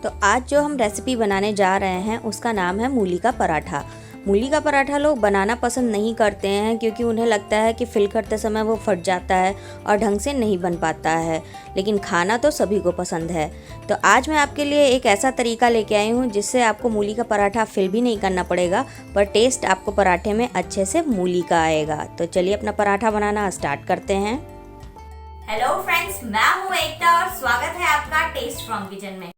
तो आज जो हम रेसिपी बनाने जा रहे हैं उसका नाम है मूली का पराठा। मूली का पराठा लोग बनाना पसंद नहीं करते हैं क्योंकि उन्हें लगता है कि फिल करते समय वो फट जाता है और ढंग से नहीं बन पाता है, लेकिन खाना तो सभी को पसंद है। तो आज मैं आपके लिए एक ऐसा तरीका लेके आई हूँ जिससे आपको मूली का पराठा फिल भी नहीं करना पड़ेगा, पर टेस्ट आपको पराठे में अच्छे से मूली का आएगा। तो चलिए अपना पराठा बनाना स्टार्ट करते हैं। हेलो फ्रेंड्स, मैं हूँ एकता और स्वागत है आपका टेस्ट फ्रॉम किचन में।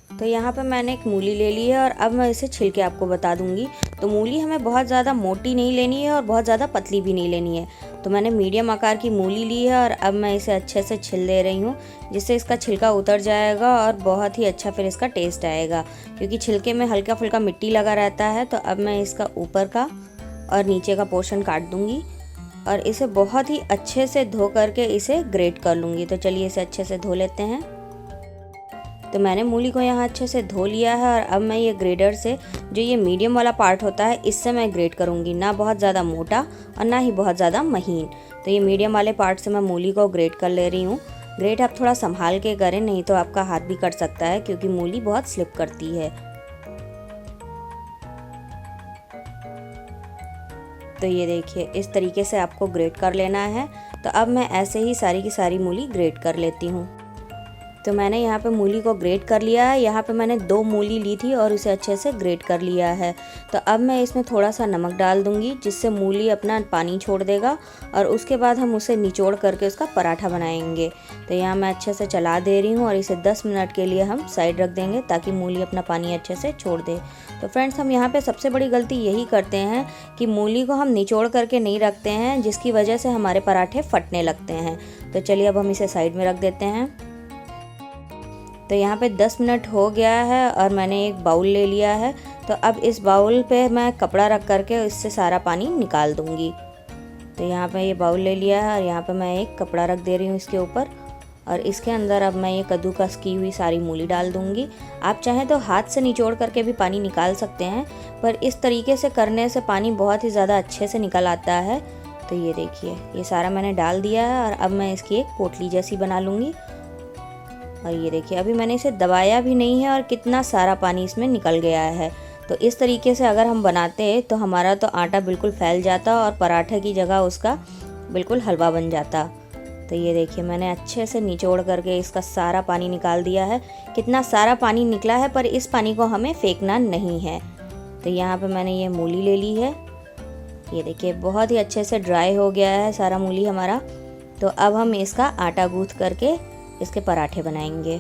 तो यहाँ पे मैंने एक मूली ले ली है और अब मैं इसे छिल के आपको बता दूंगी। तो मूली हमें बहुत ज़्यादा मोटी नहीं लेनी है और बहुत ज़्यादा पतली भी नहीं लेनी है। तो मैंने मीडियम आकार की मूली ली है और अब मैं इसे अच्छे से छिल दे रही हूँ, जिससे इसका छिलका उतर जाएगा और बहुत ही अच्छा फिर इसका टेस्ट आएगा। क्योंकि छिलके में हल्का फुल्का मिट्टी लगा रहता है। तो अब मैं इसका ऊपर का और नीचे का पोर्शन काट दूँगी और इसे बहुत ही अच्छे से धो करके इसे ग्रेट कर लूँगी। तो चलिए इसे अच्छे से धो लेते हैं। तो मैंने मूली को यहाँ अच्छे से धो लिया है और अब मैं ये ग्रेडर से जो ये मीडियम वाला पार्ट होता है इससे मैं ग्रेट करूँगी, ना बहुत ज़्यादा मोटा और ना ही बहुत ज़्यादा महीन। तो ये मीडियम वाले पार्ट से मैं मूली को ग्रेट कर ले रही हूँ। ग्रेट आप थोड़ा संभाल के करें, नहीं तो आपका हाथ भी कट सकता है क्योंकि मूली बहुत स्लिप करती है। तो ये देखिए इस तरीके से आपको ग्रेट कर लेना है। तो अब मैं ऐसे ही सारी की सारी मूली ग्रेट कर लेती हूँ। तो मैंने यहाँ पे मूली को ग्रेट कर लिया है। यहाँ पे मैंने 2 मूली ली थी और इसे अच्छे से ग्रेट कर लिया है। तो अब मैं इसमें थोड़ा सा नमक डाल दूँगी, जिससे मूली अपना पानी छोड़ देगा और उसके बाद हम उसे निचोड़ करके उसका पराठा बनाएंगे। तो यहाँ मैं अच्छे से चला दे रही हूँ और इसे 10 मिनट के लिए हम साइड रख देंगे ताकि मूली अपना पानी अच्छे से छोड़ दे। तो फ्रेंड्स, हम यहाँ पर सबसे बड़ी गलती यही करते हैं कि मूली को हम निचोड़ करके नहीं रखते हैं, जिसकी वजह से हमारे पराठे फटने लगते हैं। तो चलिए अब हम इसे साइड में रख देते हैं। तो यहाँ पे 10 मिनट हो गया है और मैंने एक बाउल ले लिया है। तो अब इस बाउल पे मैं कपड़ा रख करके इससे सारा पानी निकाल दूँगी। तो यहाँ पे ये बाउल ले लिया है और यहाँ पे मैं एक कपड़ा रख दे रही हूँ इसके ऊपर, और इसके अंदर अब मैं ये कद्दूकस की हुई सारी मूली डाल दूँगी। आप चाहें तो हाथ से निचोड़ करके भी पानी निकाल सकते हैं, पर इस तरीके से करने से पानी बहुत ही ज़्यादा अच्छे से निकल आता है। तो ये देखिए ये सारा मैंने डाल दिया है और अब मैं इसकी एक पोटली जैसी बना लूँगी। और ये देखिए अभी मैंने इसे दबाया भी नहीं है और कितना सारा पानी इसमें निकल गया है। तो इस तरीके से अगर हम बनाते तो हमारा तो आटा बिल्कुल फैल जाता और पराठे की जगह उसका बिल्कुल हलवा बन जाता। तो ये देखिए मैंने अच्छे से निचोड़ करके इसका सारा पानी निकाल दिया है। कितना सारा पानी निकला है, पर इस पानी को हमें फेंकना नहीं है। तो यहाँ पे मैंने ये मूली ले ली है। ये देखिए बहुत ही अच्छे से ड्राई हो गया है सारा मूली हमारा। तो अब हम इसका आटा गूँथ करके इसके पराठे बनाएंगे।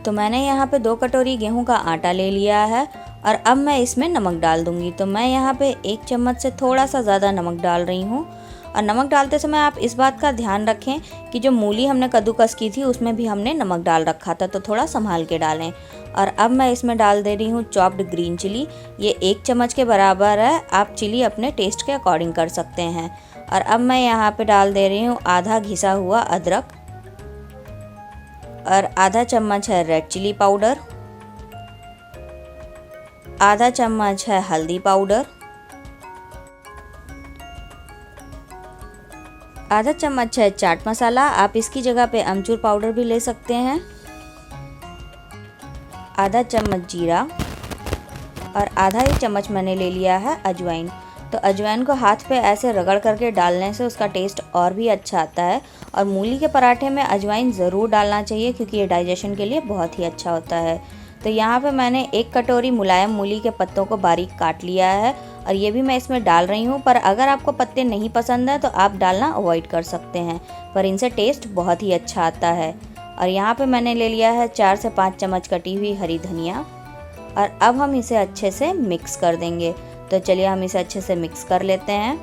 तो मैंने यहाँ पे 2 कटोरी गेहूं का आटा ले लिया है और अब मैं इसमें नमक डाल दूंगी। तो मैं यहाँ पे 1 चम्मच से थोड़ा सा ज़्यादा नमक डाल रही हूँ। और नमक डालते समय आप इस बात का ध्यान रखें कि जो मूली हमने कद्दूकस की थी उसमें भी हमने नमक डाल रखा था, तो थोड़ा संभाल के डालें। और अब मैं इसमें डाल दे रही हूँ चॉप्ड ग्रीन चिली। ये 1 चम्मच के बराबर है, आप चिली अपने टेस्ट के अकॉर्डिंग कर सकते हैं। और अब मैं यहाँ पे डाल दे रही हूँ आधा घिसा हुआ अदरक और आधा चम्मच है रेड चिली पाउडर, आधा चम्मच है हल्दी पाउडर, आधा चम्मच है चाट मसाला। आप इसकी जगह पे अमचूर पाउडर भी ले सकते हैं, आधा चम्मच जीरा और आधा ही चम्मच मैंने ले लिया है अजवाइन। तो अजवाइन को हाथ पे ऐसे रगड़ करके डालने से उसका टेस्ट और भी अच्छा आता है। और मूली के पराठे में अजवाइन ज़रूर डालना चाहिए क्योंकि ये डाइजेशन के लिए बहुत ही अच्छा होता है। तो यहाँ पे मैंने 1 कटोरी मुलायम मूली के पत्तों को बारीक काट लिया है और ये भी मैं इसमें डाल रही हूँ। पर अगर आपको पत्ते नहीं पसंद है तो आप डालना अवॉइड कर सकते हैं, पर इनसे टेस्ट बहुत ही अच्छा आता है। और यहाँ पे मैंने ले लिया है 4 से 5 चम्मच कटी हुई हरी धनिया और अब हम इसे अच्छे से मिक्स कर देंगे। तो चलिए हम इसे अच्छे से मिक्स कर लेते हैं।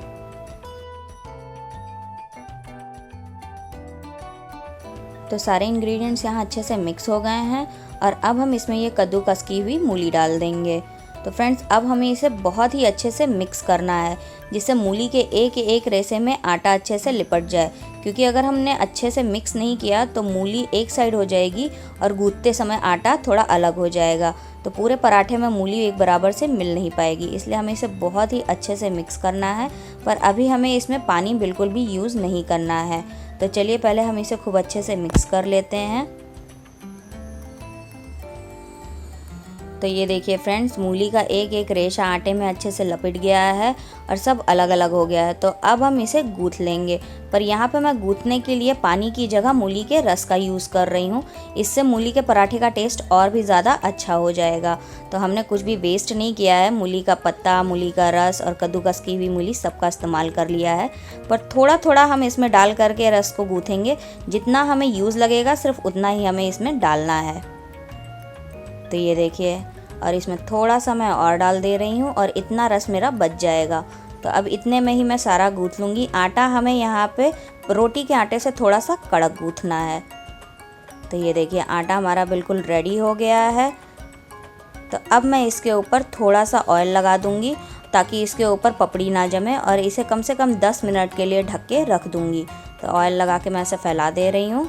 तो सारे इंग्रेडिएंट्स यहाँ अच्छे से मिक्स हो गए हैं और अब हम इसमें ये कद्दूकस की हुई मूली डाल देंगे। तो फ्रेंड्स, अब हमें इसे बहुत ही अच्छे से मिक्स करना है, जिससे मूली के एक एक रेशे में आटा अच्छे से लिपट जाए। क्योंकि अगर हमने अच्छे से मिक्स नहीं किया तो मूली एक साइड हो जाएगी और गूंथते समय आटा थोड़ा अलग हो जाएगा, तो पूरे पराठे में मूली एक बराबर से मिल नहीं पाएगी। इसलिए हमें इसे बहुत ही अच्छे से मिक्स करना है, पर अभी हमें इसमें पानी बिल्कुल भी यूज़ नहीं करना है। तो चलिए पहले हम इसे खूब अच्छे से मिक्स कर लेते हैं। तो ये देखिए फ्रेंड्स, मूली का एक एक रेशा आटे में अच्छे से लपेट गया है और सब अलग अलग हो गया है। तो अब हम इसे गूँथ लेंगे, पर यहाँ पे मैं गूँथने के लिए पानी की जगह मूली के रस का यूज़ कर रही हूँ। इससे मूली के पराठे का टेस्ट और भी ज़्यादा अच्छा हो जाएगा। तो हमने कुछ भी वेस्ट नहीं किया है, मूली का पत्ता, मूली का रस और कद्दूकस की हुई मूली सबका इस्तेमाल कर लिया है। पर थोड़ा थोड़ा हम इसमें डाल करके रस को गूँथेंगे, जितना हमें यूज़ लगेगा सिर्फ उतना ही हमें इसमें डालना है। तो ये देखिए, और इसमें थोड़ा सा मैं और डाल दे रही हूँ और इतना रस मेरा बच जाएगा। तो अब इतने में ही मैं सारा गूँथ लूँगी। आटा हमें यहाँ पे रोटी के आटे से थोड़ा सा कड़क गूँथना है। तो ये देखिए, आटा हमारा बिल्कुल रेडी हो गया है। तो अब मैं इसके ऊपर थोड़ा सा ऑयल लगा दूँगी ताकि इसके ऊपर पपड़ी ना जमे, और इसे कम से कम 10 मिनट के लिए ढक के रख दूँगी। तो ऑयल लगा के मैं इसे फैला दे रही हूँ।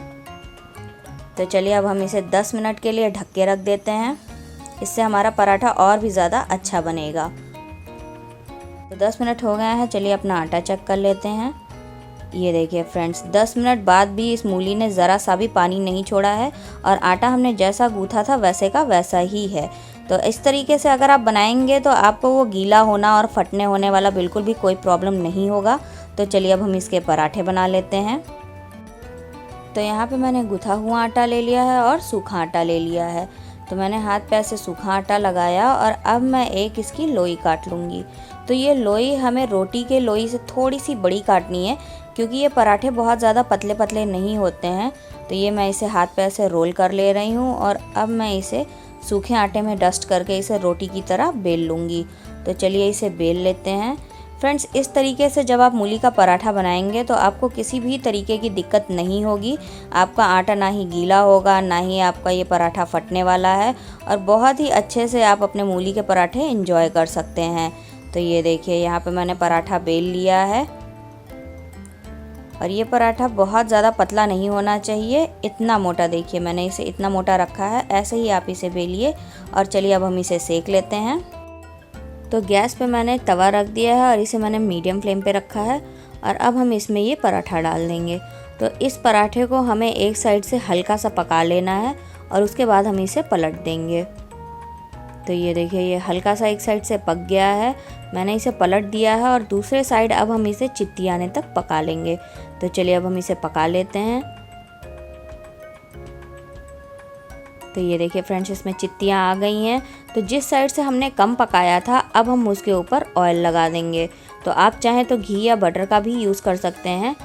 तो चलिए अब हम इसे 10 मिनट के लिए ढक के रख देते हैं। इससे हमारा पराठा और भी ज़्यादा अच्छा बनेगा। तो 10 मिनट हो गए हैं, चलिए अपना आटा चेक कर लेते हैं। ये देखिए फ्रेंड्स, 10 मिनट बाद भी इस मूली ने ज़रा सा भी पानी नहीं छोड़ा है और आटा हमने जैसा गूँथा था वैसे का वैसा ही है। तो इस तरीके से अगर आप बनाएंगे तो आपको वो गीला होना और फटने होने वाला बिल्कुल भी कोई प्रॉब्लम नहीं होगा। तो चलिए अब हम इसके पराठे बना लेते हैं। तो यहाँ पे मैंने गूँथा हुआ आटा ले लिया है और सूखा आटा ले लिया है। तो मैंने हाथ पे ऐसे सूखा आटा लगाया और अब मैं एक इसकी लोई काट लूँगी। तो ये लोई हमें रोटी के लोई से थोड़ी सी बड़ी काटनी है, क्योंकि ये पराठे बहुत ज़्यादा पतले पतले नहीं होते हैं। तो ये मैं इसे हाथ पे ऐसे रोल कर ले रही हूँ और अब मैं इसे सूखे आटे में डस्ट करके इसे रोटी की तरह बेल लूँगी। तो चलिए इसे बेल लेते हैं। फ्रेंड्स, इस तरीके से जब आप मूली का पराठा बनाएंगे तो आपको किसी भी तरीके की दिक्कत नहीं होगी। आपका आटा ना ही गीला होगा, ना ही आपका ये पराठा फटने वाला है, और बहुत ही अच्छे से आप अपने मूली के पराठे एंजॉय कर सकते हैं। तो ये देखिए, यहाँ पे मैंने पराठा बेल लिया है और ये पराठा बहुत ज़्यादा पतला नहीं होना चाहिए, इतना मोटा। देखिए मैंने इसे इतना मोटा रखा है, ऐसे ही आप इसे बेलिए। और चलिए अब हम इसे सेक लेते हैं। तो गैस पे मैंने तवा रख दिया है और इसे मैंने मीडियम फ्लेम पे रखा है और अब हम इसमें ये पराठा डाल देंगे। तो इस पराठे को हमें एक साइड से हल्का सा पका लेना है और उसके बाद हम इसे पलट देंगे। तो ये देखिए, ये हल्का सा एक साइड से पक गया है, मैंने इसे पलट दिया है और दूसरे साइड अब हम इसे चित्ती आने तक पका लेंगे। तो चलिए अब हम इसे पका लेते हैं। तो ये देखिए फ्रेंड्स, इसमें चित्तियाँ आ गई हैं। तो जिस साइड से हमने कम पकाया था अब हम उसके ऊपर ऑयल लगा देंगे। तो आप चाहें तो घी या बटर का भी यूज़ कर सकते हैं।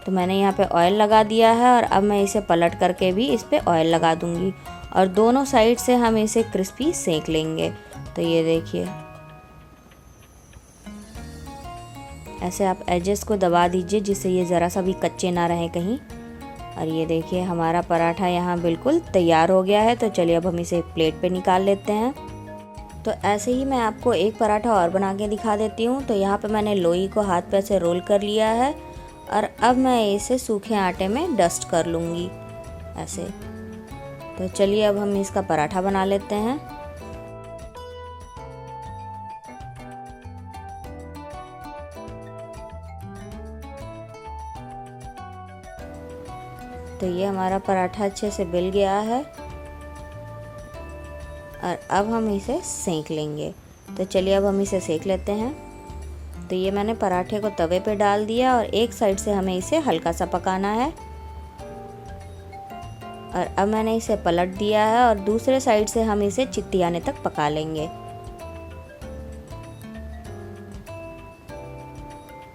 तो मैंने यहाँ पे ऑयल लगा दिया है और अब मैं इसे पलट करके भी इस पे ऑयल लगा दूँगी और दोनों साइड से हम इसे क्रिस्पी सेक लेंगे। तो ये देखिए, ऐसे आप एजेस को दबा दीजिए जिससे ये ज़रा सा भी कच्चे ना रहें कहीं। और ये देखिए, हमारा पराठा यहाँ बिल्कुल तैयार हो गया है। तो चलिए अब हम इसे एक प्लेट पे निकाल लेते हैं। तो ऐसे ही मैं आपको एक पराठा और बना के दिखा देती हूँ। तो यहाँ पे मैंने लोई को हाथ पे से रोल कर लिया है और अब मैं इसे सूखे आटे में डस्ट कर लूँगी ऐसे। तो चलिए अब हम इसका पराठा बना लेते हैं। तो ये हमारा पराठा अच्छे से बिल गया है और अब हम इसे सेंक लेंगे। तो चलिए अब हम इसे सेंक लेते हैं। तो ये मैंने पराठे को तवे पे डाल दिया और एक साइड से हमें इसे हल्का सा पकाना है और अब मैंने इसे पलट दिया है और दूसरे साइड से हम इसे चित्ती आने तक पका लेंगे।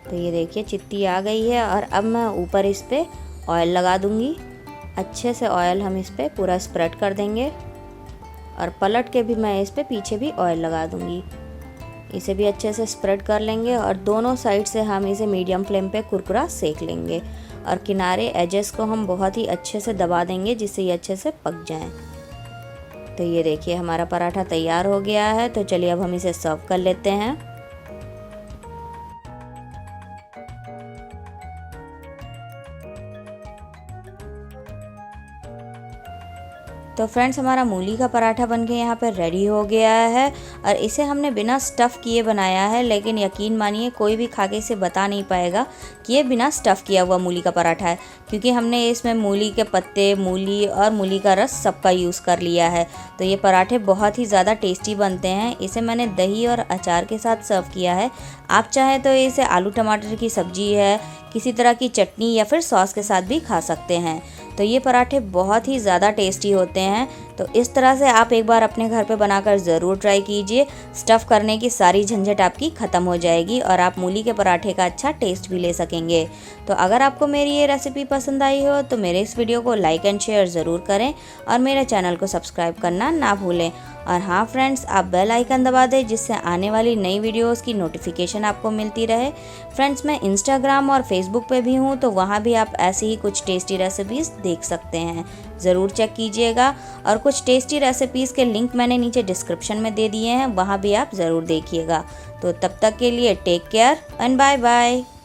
तो ये देखिए, चित्ती आ गई है और अब मैं ऊपर इस पे ऑयल लगा दूंगी। अच्छे से ऑयल हम इस पे पूरा स्प्रेड कर देंगे और पलट के भी मैं इस पे पीछे भी ऑयल लगा दूंगी। इसे भी अच्छे से स्प्रेड कर लेंगे और दोनों साइड से हम इसे मीडियम फ्लेम पे कुरकुरा सेक लेंगे और किनारे एजेस को हम बहुत ही अच्छे से दबा देंगे जिससे ये अच्छे से पक जाएं। तो ये देखिए, हमारा पराठा तैयार हो गया है। तो चलिए अब हम इसे सर्व कर लेते हैं। तो फ्रेंड्स हमारा मूली का पराठा बनके यहाँ पे रेडी हो गया है और इसे हमने बिना स्टफ़ किए बनाया है, लेकिन यकीन मानिए कोई भी खा के इसे बता नहीं पाएगा कि ये बिना स्टफ़ किया हुआ मूली का पराठा है, क्योंकि हमने इसमें मूली के पत्ते, मूली और मूली का रस सबका यूज़ कर लिया है। तो ये पराठे बहुत ही ज़्यादा टेस्टी बनते हैं। इसे मैंने दही और अचार के साथ सर्व किया है। आप चाहें तो इसे आलू टमाटर की सब्जी है, किसी तरह की चटनी या फिर सॉस के साथ भी खा सकते हैं। तो ये पराठे बहुत ही ज़्यादा टेस्टी होते हैं। तो इस तरह से आप एक बार अपने घर पे बनाकर ज़रूर ट्राई कीजिए। स्टफ़ करने की सारी झंझट आपकी ख़त्म हो जाएगी और आप मूली के पराठे का अच्छा टेस्ट भी ले सकेंगे। तो अगर आपको मेरी ये रेसिपी पसंद आई हो तो मेरे इस वीडियो को लाइक एंड शेयर ज़रूर करें और मेरे चैनल को सब्सक्राइब करना ना भूलें। और हाँ फ्रेंड्स, आप बेल आइकन दबा दें जिससे आने वाली नई वीडियोस की नोटिफिकेशन आपको मिलती रहे। फ्रेंड्स, मैं इंस्टाग्राम और फेसबुक पे भी हूँ, तो वहाँ भी आप ऐसी ही कुछ टेस्टी रेसिपीज़ देख सकते हैं। ज़रूर चेक कीजिएगा और कुछ टेस्टी रेसिपीज़ के लिंक मैंने नीचे डिस्क्रिप्शन में दे दिए हैं, वहाँ भी आप ज़रूर देखिएगा। तो तब तक के लिए take care and bye bye.